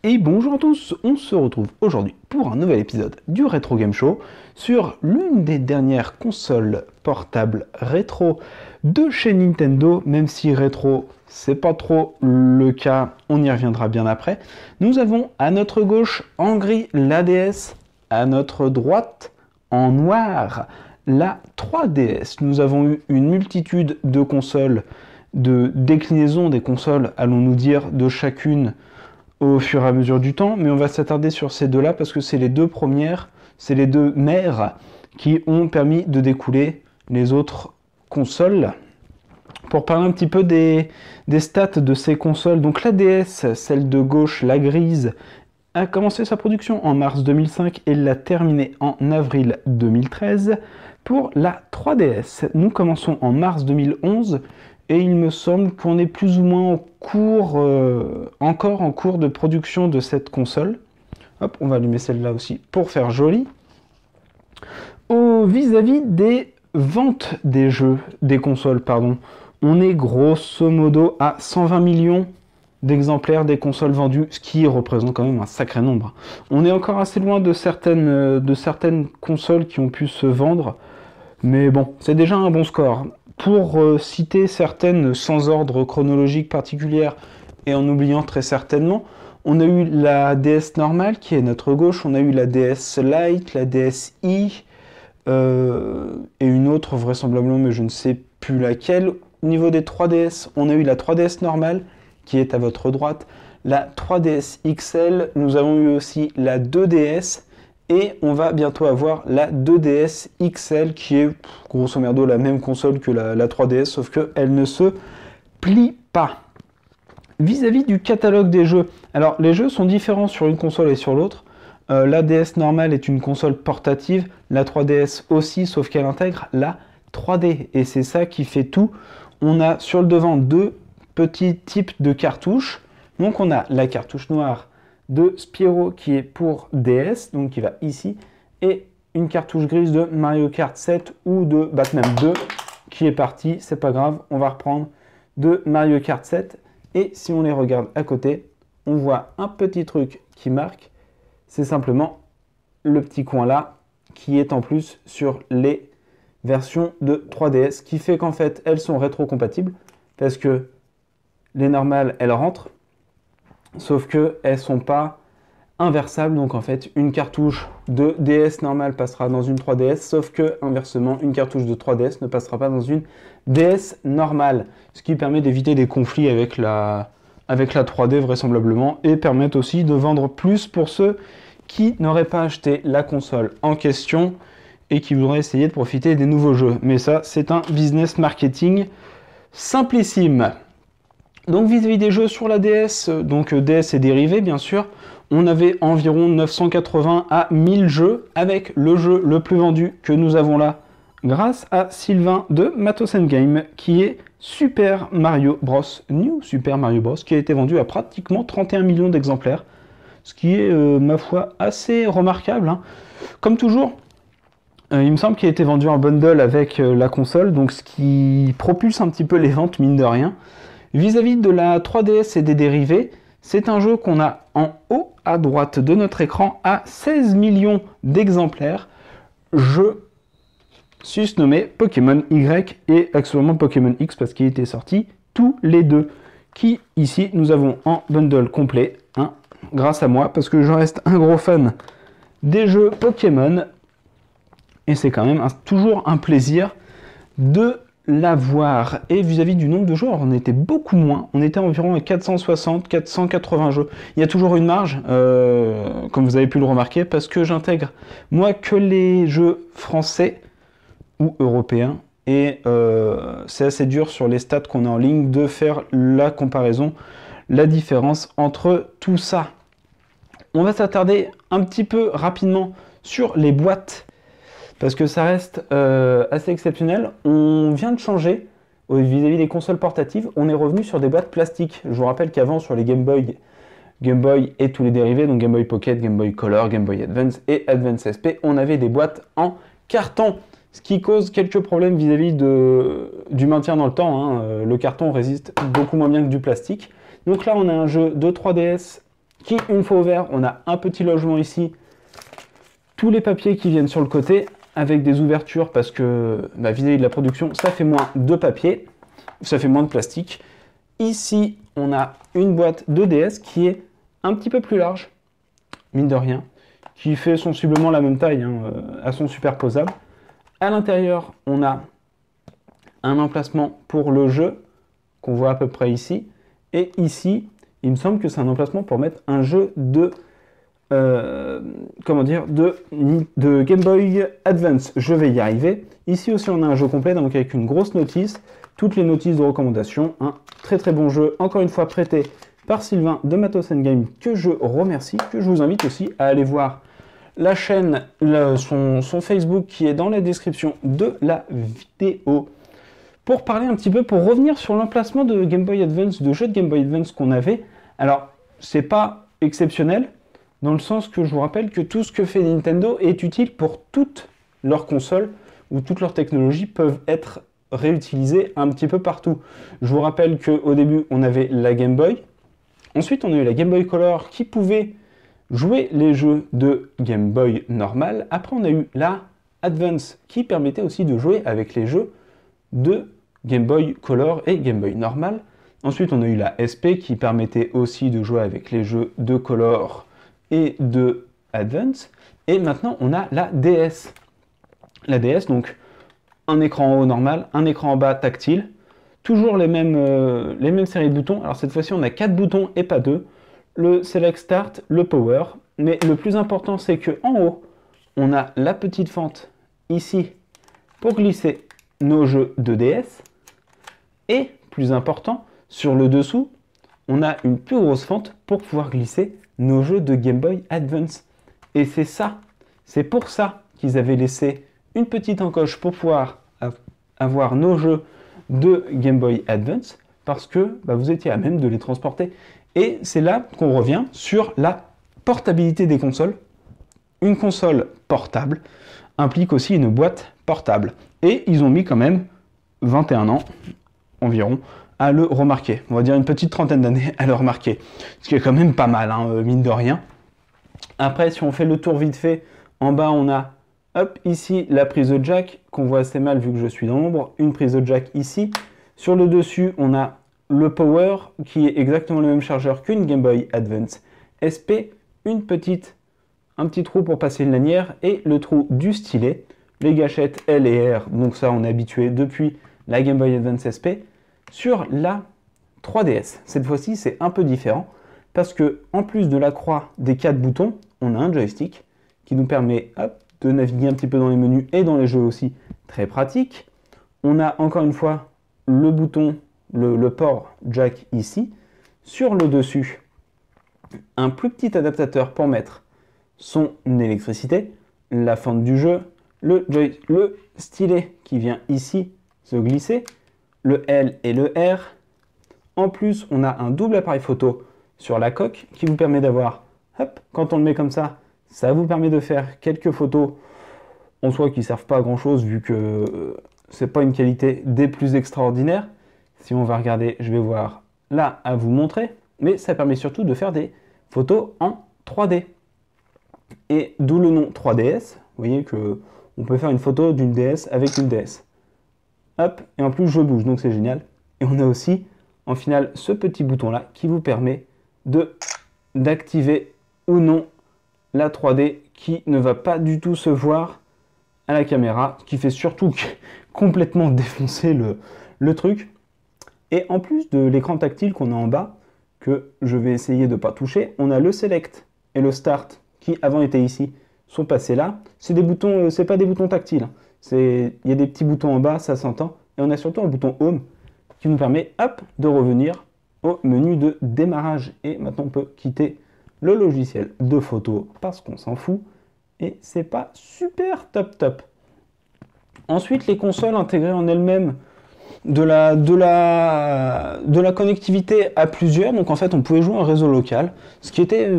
Et bonjour à tous, on se retrouve aujourd'hui pour un nouvel épisode du Retro Game Show sur l'une des dernières consoles portables rétro de chez Nintendo, même si rétro c'est pas trop le cas, on y reviendra bien après. Nous avons à notre gauche en gris la DS, à notre droite en noir la 3DS. Nous avons eu une multitude de consoles, de déclinaisons des consoles, allons-nous dire, de chacune au fur et à mesure du temps, mais on va s'attarder sur ces deux-là parce que c'est les deux premières, c'est les deux mères qui ont permis de découler les autres consoles. Pour parler un petit peu des stats de ces consoles, donc la DS, celle de gauche, la grise, a commencé sa production en mars 2005 et l'a terminée en avril 2013. Pour la 3DS, nous commençons en mars 2011 et il me semble qu'on est plus ou moins encore en cours de production de cette console. Hop, on va allumer celle-là aussi pour faire joli. Vis-à-vis des ventes des jeux, des consoles, pardon, on est grosso modo à 120 millions d'exemplaires des consoles vendues, ce qui représente quand même un sacré nombre. On est encore assez loin de certaines consoles qui ont pu se vendre, mais bon, c'est déjà un bon score. Pour citer certaines sans ordre chronologique particulier et en oubliant très certainement, on a eu la DS normale qui est à notre gauche, on a eu la DS Lite, la DSi et une autre vraisemblablement, mais je ne sais plus laquelle. Au niveau des 3DS, on a eu la 3DS normale qui est à votre droite, la 3DS XL, nous avons eu aussi la 2DS et on va bientôt avoir la 2DS XL qui est grosso merdo la même console que la 3DS sauf qu'elle ne se plie pas. Vis-à-vis du catalogue des jeux, alors les jeux sont différents sur une console et sur l'autre. La DS normale est une console portative, la 3DS aussi sauf qu'elle intègre la 3D et c'est ça qui fait tout. On a sur le devant deux petits types de cartouches. Donc on a la cartouche noire de Spyro qui est pour DS, donc qui va ici, et une cartouche grise de Mario Kart 7 ou de Batman 2 qui est parti, c'est pas grave, on va reprendre de Mario Kart 7. Et si on les regarde à côté, on voit un petit truc qui marque, c'est simplement le petit coin là qui est en plus sur les versions de 3DS, qui fait qu'en fait elles sont rétro-compatibles parce que les normales elles rentrent, sauf qu'elles ne sont pas inversables, donc en fait une cartouche de DS normale passera dans une 3DS, sauf que inversement une cartouche de 3DS ne passera pas dans une DS normale, ce qui permet d'éviter des conflits avec la 3D vraisemblablement, et permettent aussi de vendre plus pour ceux qui n'auraient pas acheté la console en question et qui voudraient essayer de profiter des nouveaux jeux. Mais ça, c'est un business marketing simplissime. Donc vis-à-vis des jeux sur la DS, donc DS et dérivés bien sûr, on avait environ 980 à 1000 jeux, avec le jeu le plus vendu que nous avons là, grâce à Sylvain de Matos & Game, qui est Super Mario Bros. New Super Mario Bros. Qui a été vendu à pratiquement 31 millions d'exemplaires, ce qui est, ma foi, assez remarquable, hein. Comme toujours, il me semble qu'il a été vendu en bundle avec la console, donc ce qui propulse un petit peu les ventes, mine de rien. Vis-à-vis de la 3DS et des dérivés, c'est un jeu qu'on a en haut à droite de notre écran à 16 millions d'exemplaires. Jeu susnommé Pokémon Y et actuellement Pokémon X parce qu'il était sorti tous les deux. Qui ici nous avons en bundle complet, hein, grâce à moi, parce que je reste un gros fan des jeux Pokémon. Et c'est quand même toujours un plaisir de l'avoir. Et vis-à-vis du nombre de joueurs, on était beaucoup moins. On était environ à 460, 480 jeux. Il y a toujours une marge, comme vous avez pu le remarquer, parce que j'intègre, moi, que les jeux français ou européens. Et c'est assez dur sur les stats qu'on a en ligne de faire la comparaison, la différence entre tout ça. On va s'attarder un petit peu rapidement sur les boîtes, parce que ça reste assez exceptionnel. On vient de changer vis-à-vis des consoles portatives. On est revenu sur des boîtes plastiques. Je vous rappelle qu'avant, sur les Game Boy et tous les dérivés, donc Game Boy Pocket, Game Boy Color, Game Boy Advance et Advance SP, on avait des boîtes en carton, ce qui cause quelques problèmes vis-à-vis du maintien dans le temps, hein. Le carton résiste beaucoup moins bien que du plastique. Donc là, on a un jeu de 3DS qui, une fois ouvert, on a un petit logement ici, tous les papiers qui viennent sur le côté, avec des ouvertures, parce que vis-à-vis de la production, ça fait moins de papier, ça fait moins de plastique. Ici, on a une boîte de DS qui est un petit peu plus large, mine de rien, qui fait sensiblement la même taille, hein, à son superposable. À l'intérieur, on a un emplacement pour le jeu, qu'on voit à peu près ici. Et ici, il me semble que c'est un emplacement pour mettre un jeu de de Game Boy Advance. Je vais y arriver. Ici aussi, on a un jeu complet, donc avec une grosse notice, toutes les notices de recommandation. Un très très bon jeu, encore une fois prêté par Sylvain de Matos & Game, que je remercie, que je vous invite aussi à aller voir la chaîne, son Facebook qui est dans la description de la vidéo. Pour parler un petit peu, pour revenir sur l'emplacement de Game Boy Advance, de jeux de Game Boy Advance qu'on avait, alors c'est pas exceptionnel, dans le sens que je vous rappelle que tout ce que fait Nintendo est utile pour toutes leurs consoles, ou toutes leurs technologies peuvent être réutilisées un petit peu partout. Je vous rappelle qu'au début, on avait la Game Boy, ensuite on a eu la Game Boy Color qui pouvait jouer les jeux de Game Boy normal, après on a eu la Advance qui permettait aussi de jouer avec les jeux de Game Boy Color et Game Boy normal. Ensuite on a eu la SP qui permettait aussi de jouer avec les jeux de Color et de Advance, et maintenant on a la DS. La DS, donc un écran en haut normal, un écran en bas tactile, toujours les mêmes séries de boutons. Alors cette fois-ci on a 4 boutons et pas 2, le Select Start, le Power, mais le plus important c'est que en haut on a la petite fente ici pour glisser nos jeux de DS, et plus important, sur le dessous on a une plus grosse fente pour pouvoir glisser nos jeux de Game Boy Advance. Et c'est pour ça qu'ils avaient laissé une petite encoche pour pouvoir avoir nos jeux de Game Boy Advance, parce que vous étiez à même de les transporter. Et c'est là qu'on revient sur la portabilité des consoles. Une console portable implique aussi une boîte portable. Et ils ont mis quand même 21 ans environ à le remarquer. On va dire une petite trentaine d'années à le remarquer. Ce qui est quand même pas mal, hein, mine de rien. Après, si on fait le tour vite fait, en bas, on a, hop, ici, la prise de jack, qu'on voit assez mal vu que je suis dans l'ombre. Une prise de jack ici. Sur le dessus, on a le power, qui est exactement le même chargeur qu'une Game Boy Advance SP. Un petit trou pour passer une lanière, et le trou du stylet. Les gâchettes L et R, donc ça, on est habitué depuis la Game Boy Advance SP. Sur la 3DS, cette fois-ci c'est un peu différent, parce que en plus de la croix des 4 boutons, on a un joystick qui nous permet de naviguer un petit peu dans les menus et dans les jeux aussi, très pratique. On a encore une fois le bouton, le port jack ici. Sur le dessus, un plus petit adaptateur pour mettre son électricité, la fente du jeu, le stylet qui vient ici se glisser, le L et le R. En plus, on a un double appareil photo sur la coque qui vous permet d'avoir, quand on le met comme ça vous permet de faire quelques photos en soi qui ne servent pas à grand chose vu que c'est pas une qualité des plus extraordinaires. Si on va regarder, je vais voir là à vous montrer, mais ça permet surtout de faire des photos en 3D. Et d'où le nom 3DS, vous voyez que on peut faire une photo d'une DS avec une DS. Hop, et en plus je bouge, donc c'est génial. Et on a aussi, en final, ce petit bouton-là qui vous permet d'activer ou non la 3D qui ne va pas du tout se voir à la caméra, qui fait surtout complètement défoncer le truc. Et en plus de l'écran tactile qu'on a en bas, que je vais essayer de ne pas toucher, on a le Select et le Start qui avant étaient ici, sont passés là. C'est des boutons, c'est pas des boutons tactiles. Il y a des petits boutons en bas, ça s'entend. Et on a surtout un bouton Home qui nous permet de revenir au menu de démarrage. Et maintenant on peut quitter le logiciel de photo parce qu'on s'en fout. Et c'est pas super top. Ensuite, les consoles intégrées en elles-mêmes de la connectivité à plusieurs. Donc en fait, on pouvait jouer en réseau local, ce qui était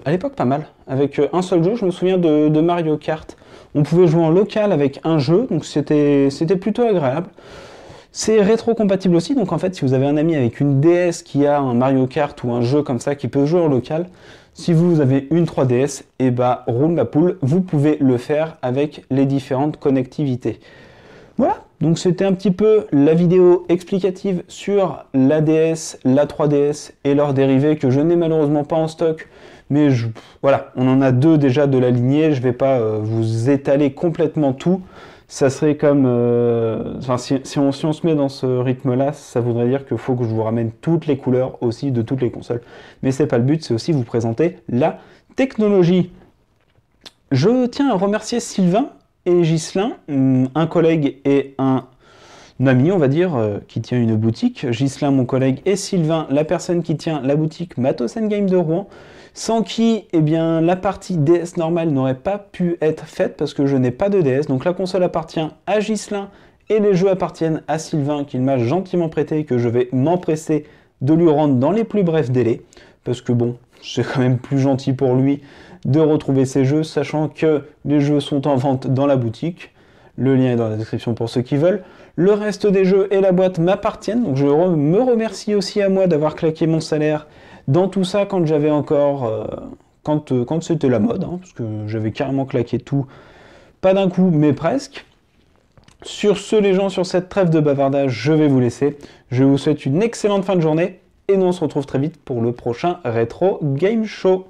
à l'époque pas mal. Avec un seul jeu, je me souviens de Mario Kart. On pouvait jouer en local avec un jeu, donc c'était plutôt agréable. C'est rétro-compatible aussi, donc en fait, si vous avez un ami avec une DS qui a un Mario Kart ou un jeu comme ça qui peut jouer en local, si vous avez une 3DS, et bah roule ma poule, vous pouvez le faire avec les différentes connectivités. Voilà, donc c'était un petit peu la vidéo explicative sur la DS, la 3DS et leurs dérivés que je n'ai malheureusement pas en stock. Mais voilà, on en a deux déjà de la lignée, je ne vais pas vous étaler complètement tout. Ça serait comme... enfin, si on se met dans ce rythme-là, ça voudrait dire qu'il faut que je vous ramène toutes les couleurs aussi de toutes les consoles. Mais c'est pas le but, c'est aussi vous présenter la technologie. Je tiens à remercier Sylvain et Ghislain, un collègue et un ami, on va dire, qui tient une boutique. Ghislain, mon collègue, et Sylvain, la personne qui tient la boutique Matos Game de Rouen, sans qui, eh bien, la partie DS normale n'aurait pas pu être faite parce que je n'ai pas de DS. Donc la console appartient à Ghislain et les jeux appartiennent à Sylvain qu'il m'a gentiment prêté et que je vais m'empresser de lui rendre dans les plus brefs délais. Parce que bon, c'est quand même plus gentil pour lui de retrouver ses jeux, sachant que les jeux sont en vente dans la boutique. Le lien est dans la description pour ceux qui veulent. Le reste des jeux et la boîte m'appartiennent, donc je me remercie aussi à moi d'avoir claqué mon salaire dans tout ça quand j'avais encore... quand c'était la mode, hein, parce que j'avais carrément claqué tout, pas d'un coup, mais presque. Sur ce, les gens, sur cette trêve de bavardage, je vais vous laisser. Je vous souhaite une excellente fin de journée, et nous on se retrouve très vite pour le prochain Retro Game Show.